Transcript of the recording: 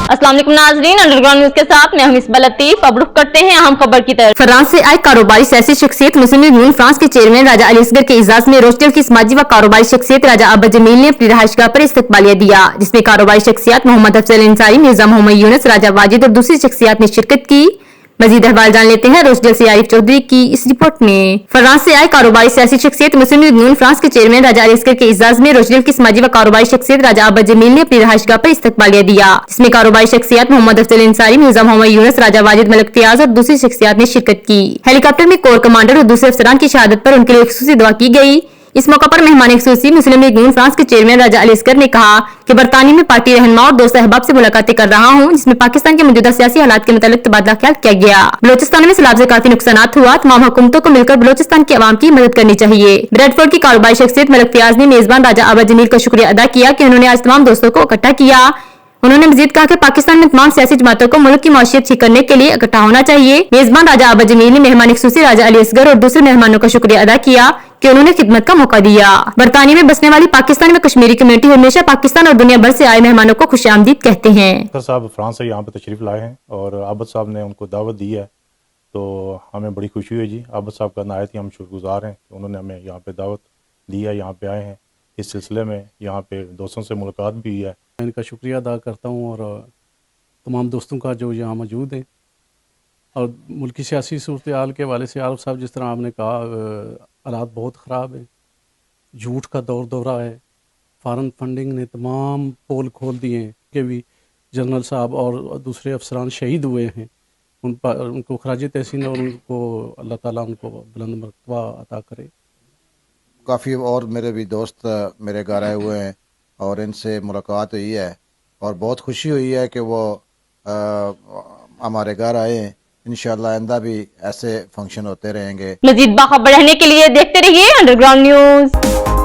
अस्सलाम वालेकुम नाज़रीन, अंडरग्राउंड न्यूज के साथ मैं हूं इस्बा लतीफ। अब रुख करते हैं अहम खबर की तरफ। फ्रांस से आए कारोबारी सियासी शख्सियत मुस्लिम लीग नून फ्रांस के चेयरमैन राजा अली असगर के इजाज़ में रोचडेल की समाजी व कारोबारी शख्सियत राजा अब्बास जमील ने अपनी रहायशगाह पर इस्तकबालिया दिया, जिसमें कारोबारी शख्सियत मोहम्मद अफजल अंसारी, मिर्जा मोहम्मद यूनुस, राजा वाजिद और दूसरी शख्सियत ने शिरकत की। मजीद अहवाल जान लेते हैं रोचडेल से आरिफ चौधरी की इस रिपोर्ट में। फ्रांस से आए कारोबारी सियासी शख्सियत मुस्लिम लीग नून फ्रांस के चेयरमैन राजा अली असगर के इजाज़ में रोचडेल की समाजी व कारोबारी शख्सियत राजा अब्बास जमील ने अपनी रहायशगाह पर इस्तकबालिया दिया, जिसमें कारोबारी शख्सियत मोहम्मद अफजल अंसारी, मिर्जा मोहम्मद यूनुस, राजा वाजिद, मलिक तियाज और दूसरी शख्सियत ने शिरकत की। हेलीकॉप्टर में कोर कमांडर और दूसरे अफसरान की शहादत पर उनके लिए खुसूसी दुआ की गई। इस मौका पर मेहमान खुसूसी मुस्लिम लीग नून फ्रांस के चेयरमैन राजा अली असगर ने कहा कि बरतानिया में पार्टी रहनुमा और दोस्त अहबाब से मुलाकातें कर रहा हूं, जिसमें पाकिस्तान के मौजूदा सियासी हालात के मुतालिक तबादला ख्याल किया गया। बलोचिस्तान में सैलाब से काफी नुकसान हुआ, तमाम हुकूमतों को मिलकर बलोचिस्तान की आवाम की मदद करनी चाहिए। ब्रेडफोर्ड की कारोबारी शख्सियत मलिक तियाज ने मेजबान राजा अब्बास जमील का शुक्रिया अदा किया कि उन्होंने आज तमाम दोस्तों को इकट्ठा किया। उन्होंने मजीद कहा कि पाकिस्तान में तमाम सियासी जमातों को मुल्क की मौशियत ठीक करने के लिए इकट्ठा होना चाहिए। मेजबान राजा अब्बास जमील ने मेहमान खुसूसी राजा अली असगर और दूसरे मेहमानों का शुक्रिया अदा किया कि उन्होंने खिदमत का मौका दिया। बरतानिया में बसने वाली पाकिस्तान में कश्मीरी कम्युनिटी हमेशा पाकिस्तान और दुनिया भर से आए मेहमानों को खुशामदीद कहते हैं। सर साहब फ्रांस से यहाँ पे तशरीफ लाए हैं और आबद साहब ने उनको दावत दी है, तो हमें बड़ी खुशी हुई जी। आबद साहब का नहायत ही हम शुक्रगुजार हैं कि उन्होंने हमें यहाँ पे दावत दी है, यहाँ पे आए हैं। इस सिलसिले में यहाँ पे दोस्तों से मुलाकात भी हुई है। मैं इनका शुक्रिया अदा करता हूँ और तमाम दोस्तों का जो यहाँ मौजूद हैं। और मुल्की सियासी सूरत हाल के हवाले से आरिफ साहब जिस तरह आपने कहा, हालात बहुत ख़राब हैं, झूठ का दौर दौरा है, फॉरेन फंडिंग ने तमाम पोल खोल दिए हैं कि भी जनरल साहब और दूसरे अफसरान शहीद हुए हैं। उनको खराज तहसीन और उनको अल्लाह ताला उनको बुलंद मर्तबा अता करे। काफ़ी और मेरे भी दोस्त मेरे घर आए हुए हैं और इनसे मुलाकात हुई है और बहुत खुशी हुई है कि वो हमारे घर आए हैं। इंशाल्लाह आइंदा भी ऐसे फंक्शन होते रहेंगे। मजीद बाखबर रहने के लिए देखते रहिए अंडरग्राउंड न्यूज।